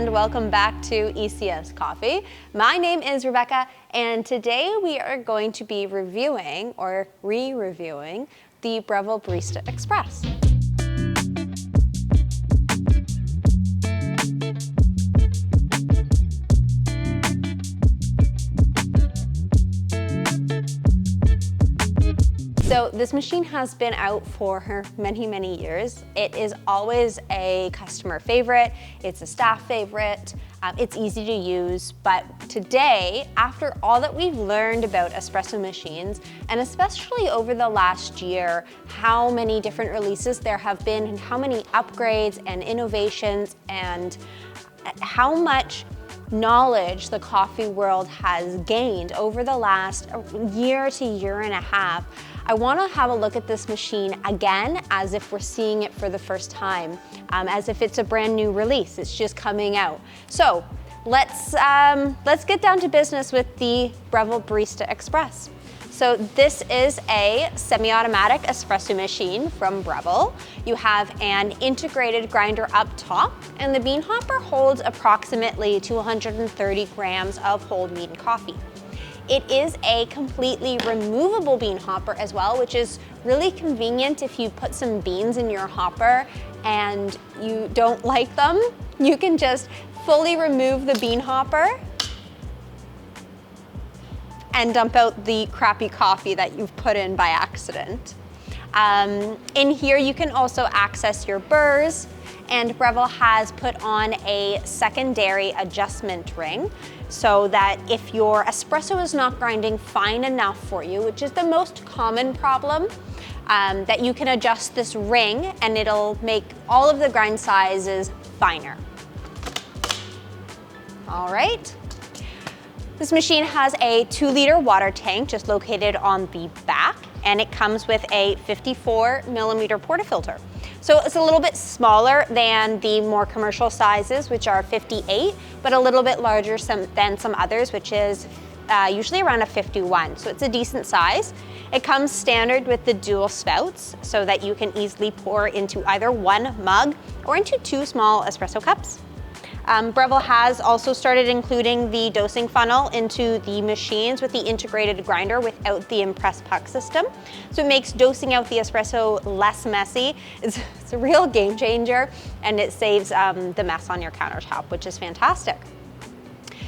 and welcome back to ECS Coffee. My name is Rebecca, and today we are going to be reviewing or re-reviewing the Breville Barista Express. So this machine has been out for many years. It is always a customer favorite. It's a staff favorite. It's easy to use, but today, after all that we've learned about espresso machines, and especially over the last year, how many different releases there have been and how many upgrades and innovations and how much knowledge the coffee world has gained over the last year to year and a half, I want to have a look at this machine again as if we're seeing it for the first time, as if it's a brand new release. It's just coming out. So let's get down to business with the Breville Barista Express. So this is a semi-automatic espresso machine from Breville. You have an integrated grinder up top, and the bean hopper holds approximately 230 grams of whole bean coffee. It is a completely removable bean hopper as well, which is really convenient if you put some beans in your hopper and you don't like them. You can just fully remove the bean hopper and dump out the crappy coffee that you've put in by accident. In here you can also access your burrs, and Breville has put on a secondary adjustment ring so that if your espresso is not grinding fine enough for you, which is the most common problem, that you can adjust this ring and it'll make all of the grind sizes finer. All right. This machine has a 2-liter water tank just located on the back, and it comes with a 54-millimeter portafilter. So it's a little bit smaller than the more commercial sizes, which are 58, but a little bit larger than some others, which is usually around a 51. So it's a decent size. It comes standard with the dual spouts so that you can easily pour into either one mug or into 2 small espresso cups. Breville has also started including the dosing funnel into the machines with the integrated grinder without the impress puck system. So it makes dosing out the espresso less messy. It's a real game changer, and it saves the mess on your countertop, which is fantastic.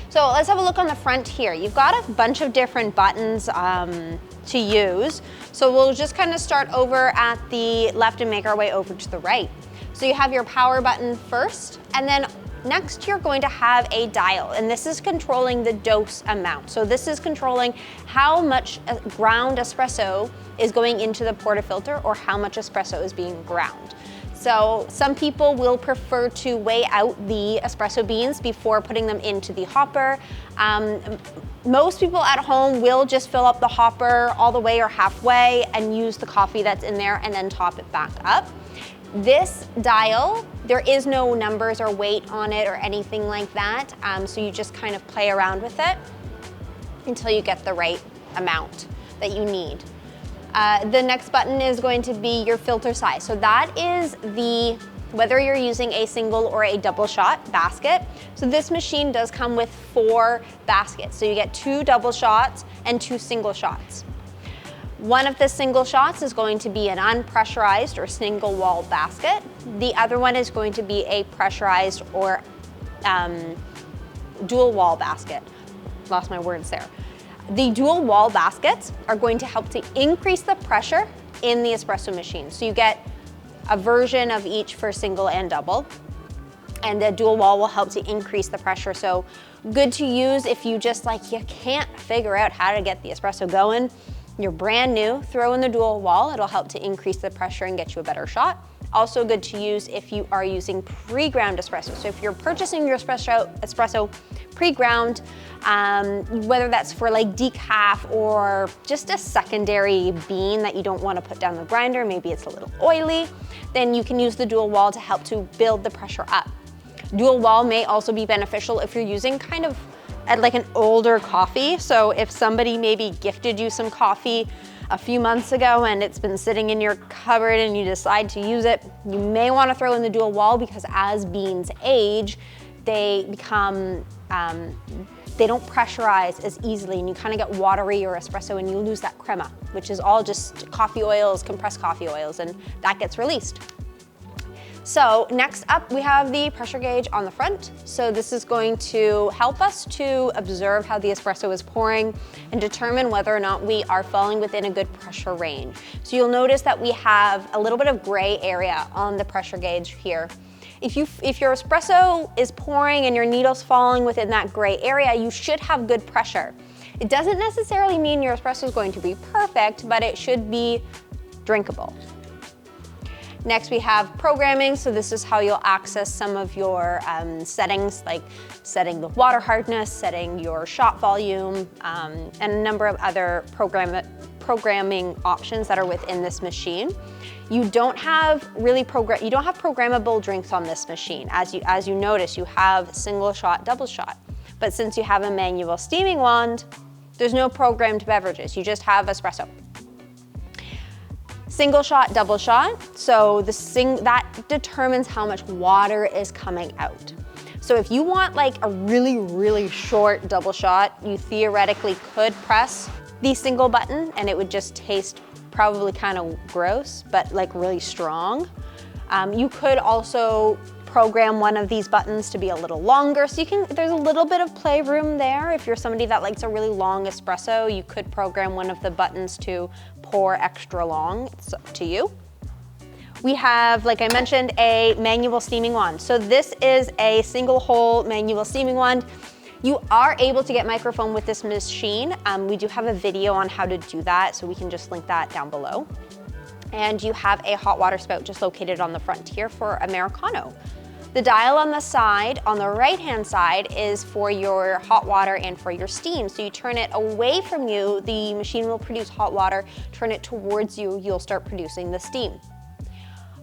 So let's have a look on the front here. You've got a bunch of different buttons to use. So we'll just kind of start over at the left and make our way over to the right. So you have your power button first, and then next, you're going to have a dial, and this is controlling the dose amount. So this is controlling how much ground espresso is going into the portafilter or how much espresso is being ground. So some people will prefer to weigh out the espresso beans before putting them into the hopper. Most people at home will just fill up the hopper all the way or halfway and use the coffee that's in there and then top it back up. This dial, there is no numbers or weight on it or anything like that, so you just kind of play around with it until you get the right amount that you need. The next button is going to be your filter size. So that is whether you're using a single or a double shot basket. So this machine does come with 4 baskets. So you get 2 double shots and 2 single shots. One of the single shots is going to be an unpressurized or single wall basket. The other one is going to be a pressurized or dual wall basket. Lost my words there. The dual wall baskets are going to help to increase the pressure in the espresso machine. So you get a version of each for single and double, and the dual wall will help to increase the pressure. So good to use if you just you can't figure out how to get the espresso going. You're brand new, throw in the dual wall. It'll help to increase the pressure and get you a better shot. Also good to use if you are using pre-ground espresso. So if you're purchasing your espresso pre-ground, whether that's for decaf or just a secondary bean that you don't want to put down the grinder, maybe it's a little oily, then you can use the dual wall to help to build the pressure up. Dual wall may also be beneficial if you're using kind of an older coffee. So if somebody maybe gifted you some coffee a few months ago and it's been sitting in your cupboard and you decide to use it, you may want to throw in the dual wall, because as beans age, they become, they don't pressurize as easily, and you kind of get watery or espresso and you lose that crema, which is all just coffee oils, compressed coffee oils, and that gets released. So next up, we have the pressure gauge on the front. So this is going to help us to observe how the espresso is pouring and determine whether or not we are falling within a good pressure range. So you'll notice that we have a little bit of gray area on the pressure gauge here. If your espresso is pouring and your needle's falling within that gray area, you should have good pressure. It doesn't necessarily mean your espresso is going to be perfect, but it should be drinkable. Next, we have programming. So this is how you'll access some of your settings, like setting the water hardness, setting your shot volume, and a number of other programming options that are within this machine. You don't have programmable drinks on this machine. As you notice, you have single shot, double shot. But since you have a manual steaming wand, there's no programmed beverages. You just have espresso. Single shot, double shot. So that determines how much water is coming out. So if you want like a really, really short double shot, you theoretically could press the single button and it would just taste probably kind of gross, but like really strong. You could also program one of these buttons to be a little longer. So there's a little bit of playroom there. If you're somebody that likes a really long espresso, you could program one of the buttons to pour extra long. It's up to you. We have, like I mentioned, a manual steaming wand. So this is a single hole manual steaming wand. You are able to get microphone with this machine. We do have a video on how to do that, so we can just link that down below. And you have a hot water spout just located on the front here for Americano. The dial on the side, on the right-hand side, is for your hot water and for your steam. So you turn it away from you, the machine will produce hot water. Turn it towards you, you'll start producing the steam.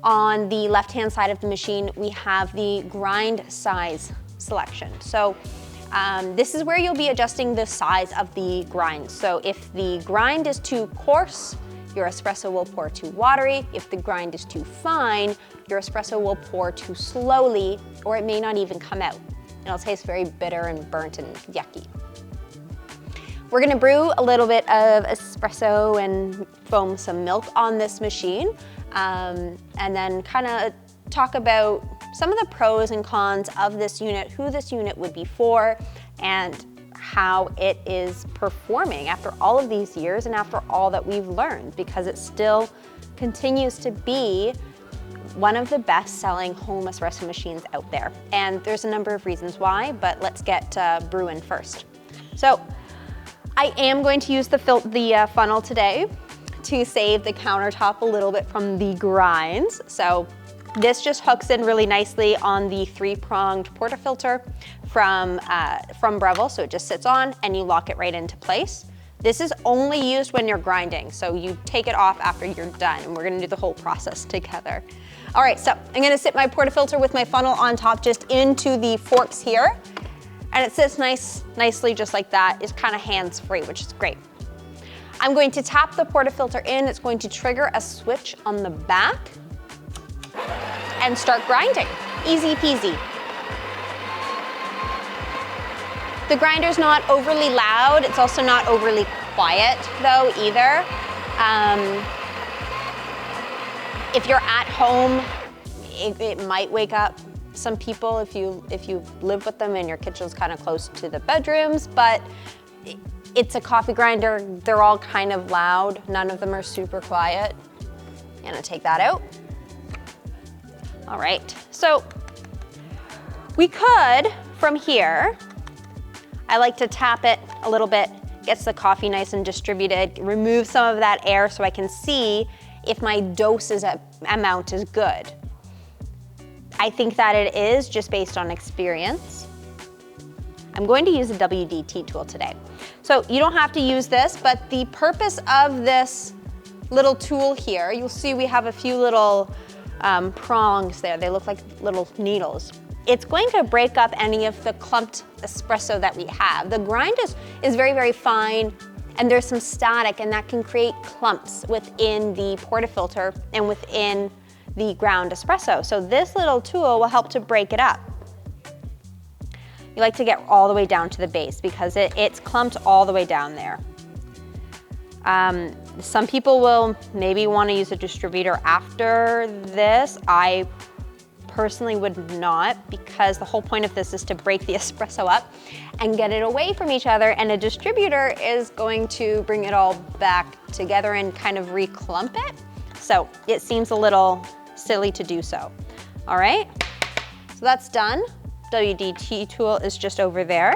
On the left-hand side of the machine, we have the grind size selection. So this is where you'll be adjusting the size of the grind. So if the grind is too coarse, your espresso will pour too watery. If the grind is too fine, your espresso will pour too slowly, or it may not even come out. It'll taste very bitter and burnt and yucky. We're gonna brew a little bit of espresso and foam some milk on this machine, and then kind of talk about some of the pros and cons of this unit, who this unit would be for, and how it is performing after all of these years and after all that we've learned, because it still continues to be one of the best-selling home espresso machines out there. And there's a number of reasons why, but let's get Brewing first. So I am going to use the funnel today to save the countertop a little bit from the grinds. So this just hooks in really nicely on the 3-pronged portafilter from Breville. So it just sits on and you lock it right into place. This is only used when you're grinding, so you take it off after you're done, and we're gonna do the whole process together. All right, so I'm gonna sit my portafilter with my funnel on top just into the forks here, and it sits nicely just like that. It's kind of hands-free, which is great. I'm going to tap the portafilter in. It's going to trigger a switch on the back and start grinding. Easy peasy. The grinder's not overly loud. It's also not overly quiet though either. If you're at home, it might wake up some people if you live with them and your kitchen's kind of close to the bedrooms, but it's a coffee grinder. They're all kind of loud. None of them are super quiet. I'm gonna take that out. All right, so we could, from here, I like to tap it a little bit, gets the coffee nice and distributed, remove some of that air so I can see if my amount is good. I think that it is, just based on experience. I'm going to use the WDT tool today. So you don't have to use this, but the purpose of this little tool here, you'll see we have a few little prongs there. They look like little needles. It's going to break up any of the clumped espresso that we have. The grind is very, very fine, and there's some static, and that can create clumps within the portafilter and within the ground espresso. So this little tool will help to break it up. You like to get all the way down to the base because it's clumped all the way down there. Some people will maybe want to use a distributor after this. I personally would not, because the whole point of this is to break the espresso up and get it away from each other, and a distributor is going to bring it all back together and kind of reclump it. So it seems a little silly to do so. All right, so that's done. WDT tool is just over there.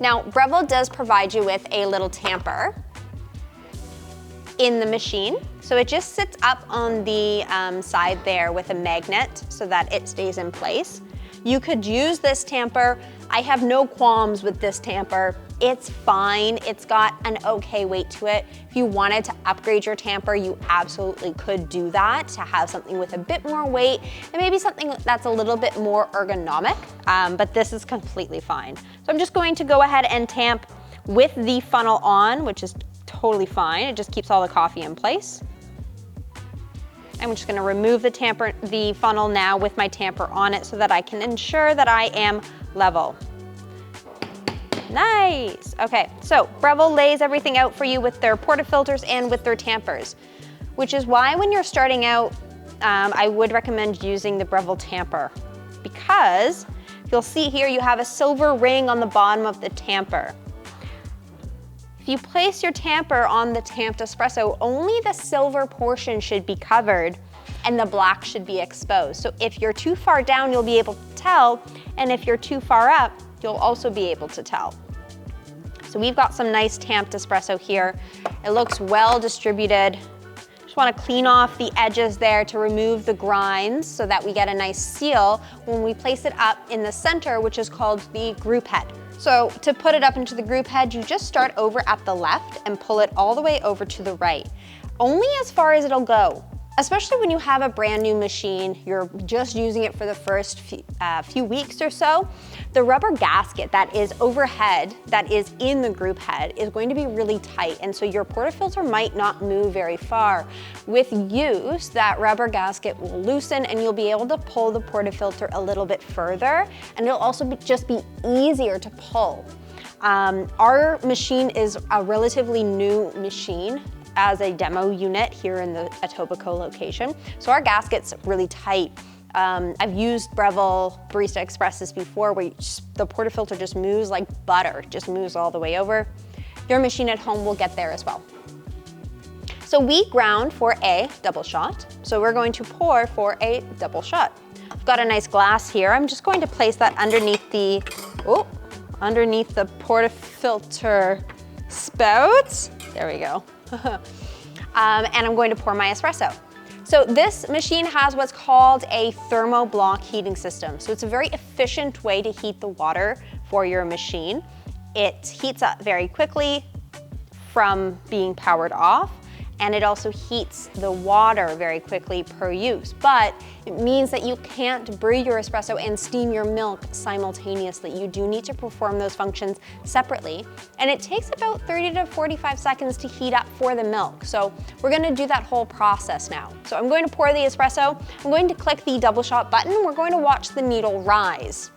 Now, Breville does provide you with a little tamper in the machine. So it just sits up on the side there with a magnet so that it stays in place. You could use this tamper. I have no qualms with this tamper. It's fine. It's got an okay weight to it. If you wanted to upgrade your tamper, you absolutely could do that to have something with a bit more weight and maybe something that's a little bit more ergonomic, but this is completely fine. So I'm just going to go ahead and tamp with the funnel on, which is totally fine. It just keeps all the coffee in place. I'm just gonna remove the funnel now with my tamper on it so that I can ensure that I am level. Nice, okay, so Breville lays everything out for you with their portafilters and with their tampers, which is why when you're starting out, I would recommend using the Breville tamper, because you'll see here you have a silver ring on the bottom of the tamper. If you place your tamper on the tamped espresso, only the silver portion should be covered and the black should be exposed. So if you're too far down, you'll be able to tell, and if you're too far up, you'll also be able to tell. So we've got some nice tamped espresso here. It looks well distributed. Just want to clean off the edges there to remove the grinds so that we get a nice seal when we place it up in the center, which is called the group head. So to put it up into the group head, you just start over at the left and pull it all the way over to the right. Only as far as it'll go. Especially when you have a brand new machine, you're just using it for the first few weeks or so, the rubber gasket that is overhead, that is in the group head, is going to be really tight, and so your portafilter might not move very far. With use, that rubber gasket will loosen and you'll be able to pull the portafilter a little bit further, and it'll also just be easier to pull. Our machine is a relatively new machine as a demo unit here in the Etobicoke location. So our gasket's really tight. I've used Breville Barista Expresses before where the portafilter just moves like butter, just moves all the way over. Your machine at home will get there as well. So we ground for a double shot. So we're going to pour for a double shot. I've got a nice glass here. I'm just going to place that underneath the portafilter spout. There we go. And I'm going to pour my espresso. So this machine has what's called a thermoblock heating system. So it's a very efficient way to heat the water for your machine. It heats up very quickly from being powered off, and it also heats the water very quickly per use. But it means that you can't brew your espresso and steam your milk simultaneously. You do need to perform those functions separately. And it takes about 30 to 45 seconds to heat up for the milk. So we're gonna do that whole process now. So I'm going to pour the espresso. I'm going to click the double shot button. We're going to watch the needle rise.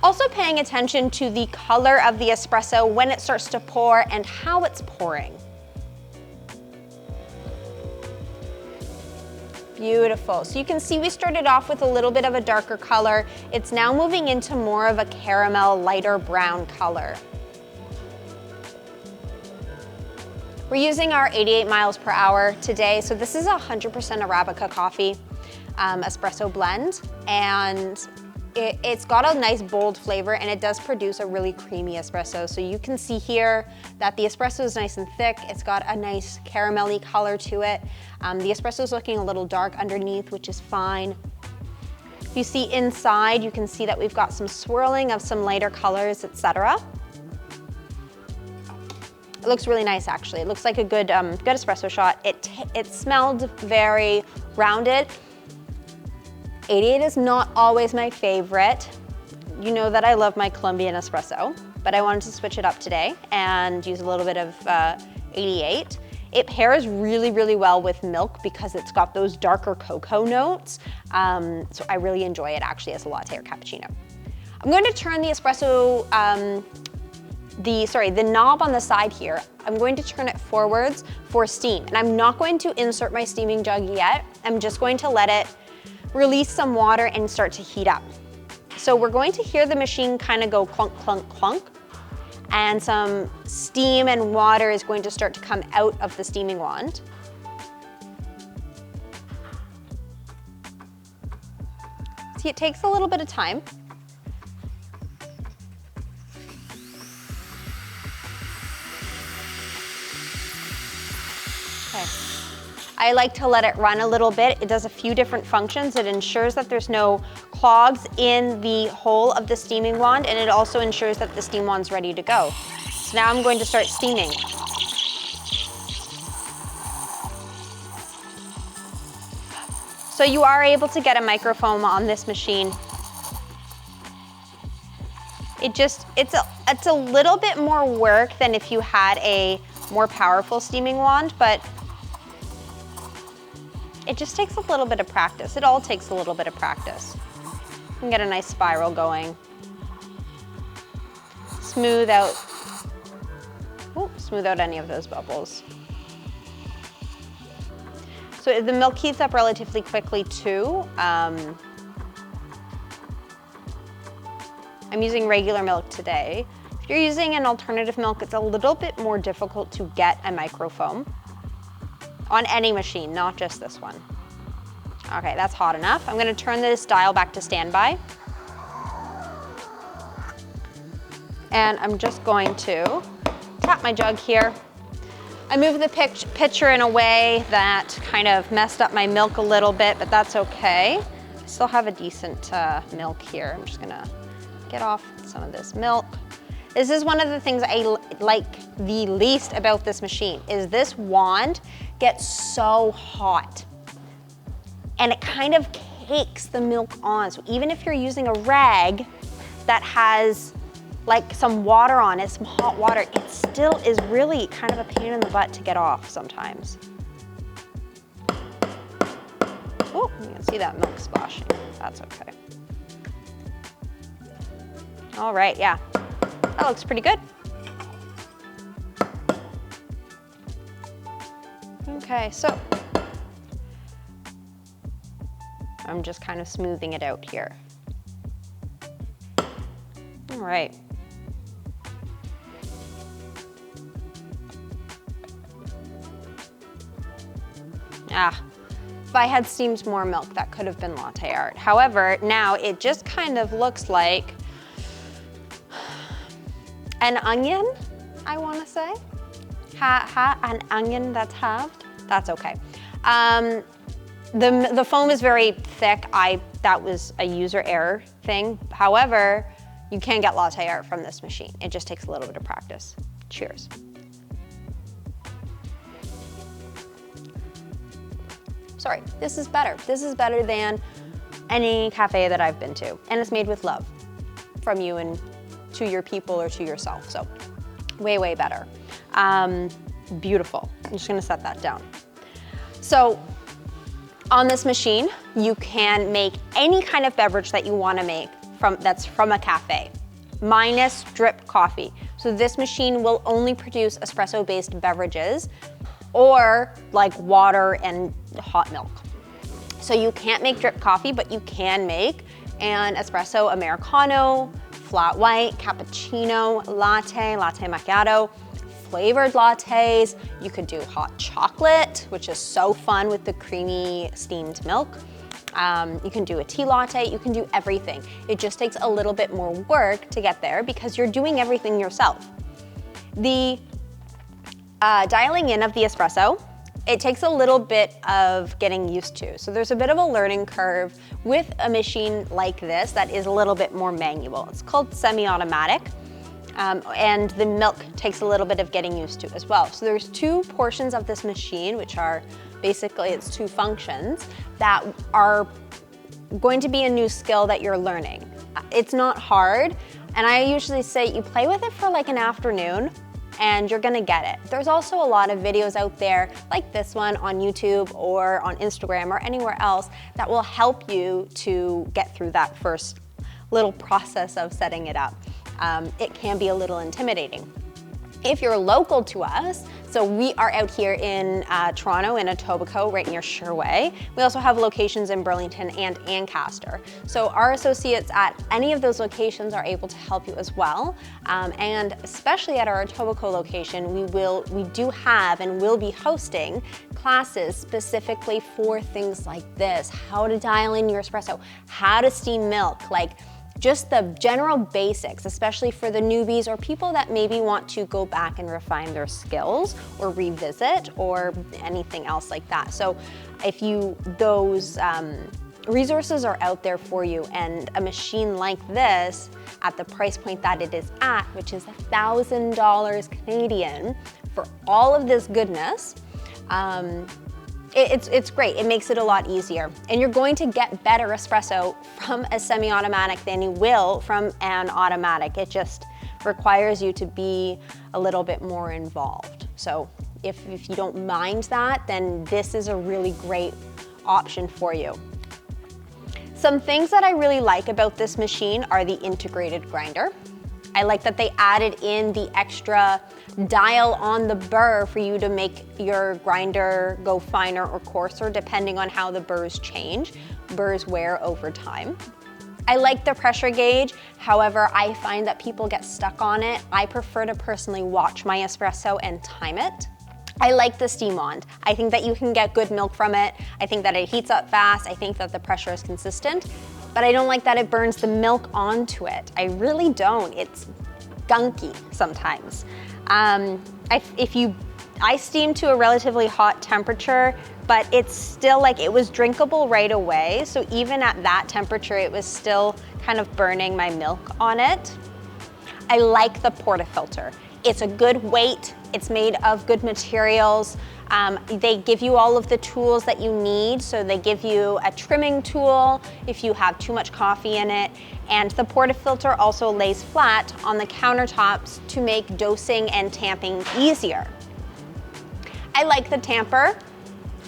Also paying attention to the color of the espresso when it starts to pour and how it's pouring. Beautiful. So you can see we started off with a little bit of a darker color. It's now moving into more of a caramel, lighter brown color. We're using our 88 miles per hour today. So this is 100% Arabica coffee espresso blend, and it's got a nice bold flavor, and it does produce a really creamy espresso. So you can see here that the espresso is nice and thick. It's got a nice caramelly color to it. The espresso is looking a little dark underneath, which is fine. If you see inside, you can see that we've got some swirling of some lighter colors, etc. It looks really nice, actually. It looks like a good espresso shot. It smelled very rounded. 88 is not always my favorite. You know that I love my Colombian espresso, but I wanted to switch it up today and use a little bit of 88. It pairs really, really well with milk because it's got those darker cocoa notes. So I really enjoy it actually as a latte or cappuccino. I'm going to turn the espresso, the knob on the side here, I'm going to turn it forwards for steam. And I'm not going to insert my steaming jug yet. I'm just going to let it release some water and start to heat up. So we're going to hear the machine kind of go clunk, clunk, clunk, and some steam and water is going to start to come out of the steaming wand. See, it takes a little bit of time. Okay. I like to let it run a little bit. It does a few different functions. It ensures that there's no clogs in the hole of the steaming wand, and it also ensures that the steam wand's ready to go. So now I'm going to start steaming. So you are able to get a microfoam on this machine. It's a little bit more work than if you had a more powerful steaming wand, but it just takes a little bit of practice. It all takes a little bit of practice. You can get a nice spiral going. Smooth out any of those bubbles. So the milk heats up relatively quickly too. I'm using regular milk today. If you're using an alternative milk, it's a little bit more difficult to get a microfoam on any machine, not just this one. Okay, that's hot enough. I'm gonna turn this dial back to standby. And I'm just going to tap my jug here. I moved the pitcher in a way that kind of messed up my milk a little bit, but that's okay. I still have a decent milk here. I'm just gonna get off some of this milk. This is one of the things I like the least about this machine, is this wand gets so hot and it kind of cakes the milk on. So even if you're using a rag that has like some water on it, some hot water, it still is really kind of a pain in the butt to get off sometimes. Oh, you can see that milk splashing. That's okay. All right, yeah, that looks pretty good. Okay, so I'm just kind of smoothing it out here. All right. If I had steamed more milk, that could have been latte art. However, now it just kind of looks like an onion, I want to say. An onion that's halved. That's okay. The foam is very thick. That was a user error thing. However, you can get latte art from this machine. It just takes a little bit of practice. Cheers. Sorry, this is better. This is better than any cafe that I've been to. And it's made with love from you and to your people or to yourself. So way, way better. Beautiful. I'm just gonna set that down. So on this machine, you can make any kind of beverage that you wanna make that's from a cafe, minus drip coffee. So this machine will only produce espresso-based beverages or like water and hot milk. So you can't make drip coffee, but you can make an espresso Americano, flat white, cappuccino, latte, latte macchiato, flavored lattes. You could do hot chocolate, which is so fun with the creamy steamed milk. You can do a tea latte, you can do everything. It just takes a little bit more work to get there because you're doing everything yourself. The dialing in of the espresso, it takes a little bit of getting used to. So there's a bit of a learning curve with a machine like this that is a little bit more manual. It's called semi-automatic, and the milk takes a little bit of getting used to as well. So there's two portions of this machine, which are basically, it's two functions that are going to be a new skill that you're learning. It's not hard, and I usually say you play with it for like an afternoon, and you're gonna get it. There's also a lot of videos out there like this one on YouTube or on Instagram or anywhere else that will help you to get through that first little process of setting it up. It can be a little intimidating. If you're local to us, so we are out here in Toronto in Etobicoke, right near Sherway. We also have locations in Burlington and Ancaster. So our associates at any of those locations are able to help you as well. And especially at our Etobicoke location, we do have and will be hosting classes specifically for things like this: how to dial in your espresso, how to steam milk, like just the general basics, especially for the newbies or people that maybe want to go back and refine their skills or revisit or anything else like that. So if those resources are out there for you, and a machine like this at the price point that it is at, which is $1,000 Canadian for all of this goodness, it's great. It makes it a lot easier. And you're going to get better espresso from a semi-automatic than you will from an automatic. It just requires you to be a little bit more involved. So if you don't mind that, then this is a really great option for you. Some things that I really like about this machine are the integrated grinder. I like that they added in the extra dial on the burr for you to make your grinder go finer or coarser depending on how the burrs change. Burrs wear over time. I like the pressure gauge. However, I find that people get stuck on it. I prefer to personally watch my espresso and time it. I like the steam wand. I think that you can get good milk from it. I think that it heats up fast. I think that the pressure is consistent, but I don't like that it burns the milk onto it. I really don't. It's gunky sometimes. I steamed to a relatively hot temperature, but it's still like, it was drinkable right away. So even at that temperature, it was still kind of burning my milk on it. I like the portafilter. It's a good weight. It's made of good materials. They give you all of the tools that you need. So they give you a trimming tool if you have too much coffee in it. And the portafilter also lays flat on the countertops to make dosing and tamping easier. I like the tamper.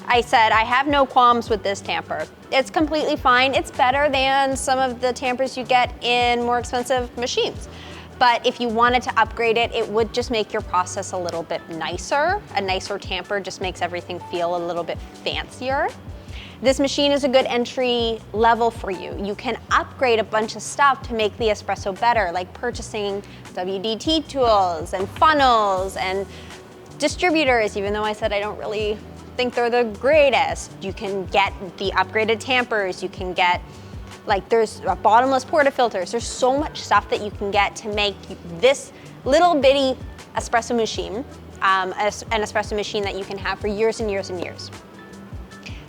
I said I have no qualms with this tamper. It's completely fine. It's better than some of the tampers you get in more expensive machines. But if you wanted to upgrade it, it would just make your process a little bit nicer. A nicer tamper just makes everything feel a little bit fancier. This machine is a good entry level for you. You can upgrade a bunch of stuff to make the espresso better, like purchasing WDT tools and funnels and distributors, even though I said I don't really think they're the greatest. You can get the upgraded tampers, you can get, like, there's bottomless portafilters. There's so much stuff that you can get to make this little bitty espresso machine, an espresso machine that you can have for years and years and years.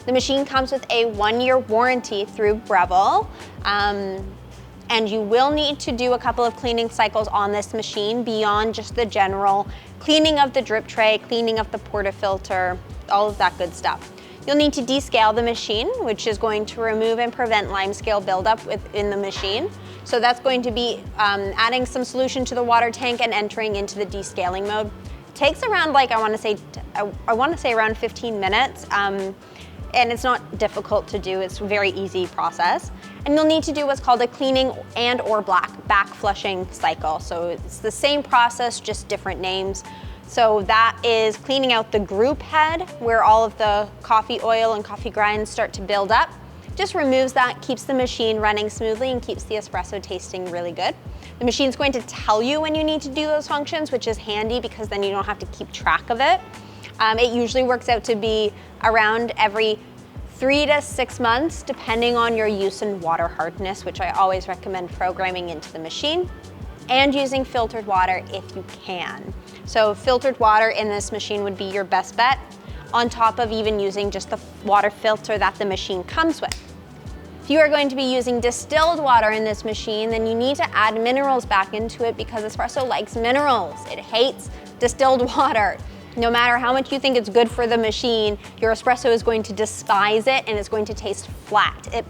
The machine comes with a 1-year warranty through Breville, and you will need to do a couple of cleaning cycles on this machine beyond just the general cleaning of the drip tray, cleaning of the portafilter, all of that good stuff. You'll need to descale the machine, which is going to remove and prevent limescale buildup within the machine. So that's going to be adding some solution to the water tank and entering into the descaling mode. Takes around, like, I want to say around 15 minutes. And it's not difficult to do. It's a very easy process. And you'll need to do what's called a cleaning and or back flushing cycle. So it's the same process, just different names. So that is cleaning out the group head where all of the coffee oil and coffee grinds start to build up. Just removes that, keeps the machine running smoothly and keeps the espresso tasting really good. The machine's going to tell you when you need to do those functions, which is handy because then you don't have to keep track of it. It usually works out to be around every 3 to 6 months, depending on your use and water hardness, which I always recommend programming into the machine, and using filtered water if you can. So filtered water in this machine would be your best bet, on top of even using just the water filter that the machine comes with. If you are going to be using distilled water in this machine, then you need to add minerals back into it because espresso likes minerals. It hates distilled water. No matter how much you think it's good for the machine, your espresso is going to despise it and it's going to taste flat.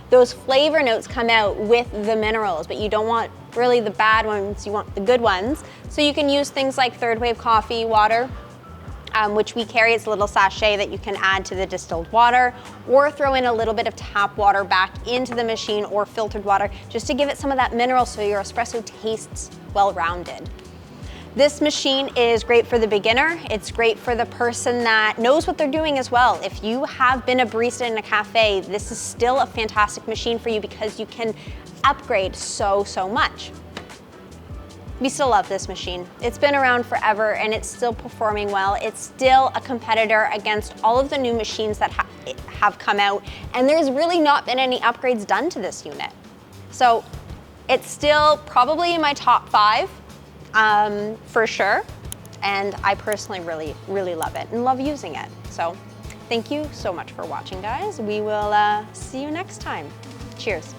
Those flavor notes come out with the minerals, but you don't want really the bad ones, you want the good ones. So you can use things like third wave coffee water, which we carry. It's a little sachet that you can add to the distilled water, or throw in a little bit of tap water back into the machine, or filtered water, just to give it some of that mineral so your espresso tastes well-rounded. This machine is great for the beginner. It's great for the person that knows what they're doing as well. If you have been a barista in a cafe, this is still a fantastic machine for you because you can upgrade so much. We still love this machine. It's been around forever and it's still performing well. It's still a competitor against all of the new machines that have come out, and there's really not been any upgrades done to this unit. So it's still probably in my top 5 for sure. And I personally really love it and love using it. So thank you so much for watching, guys. We will see you next time. Cheers.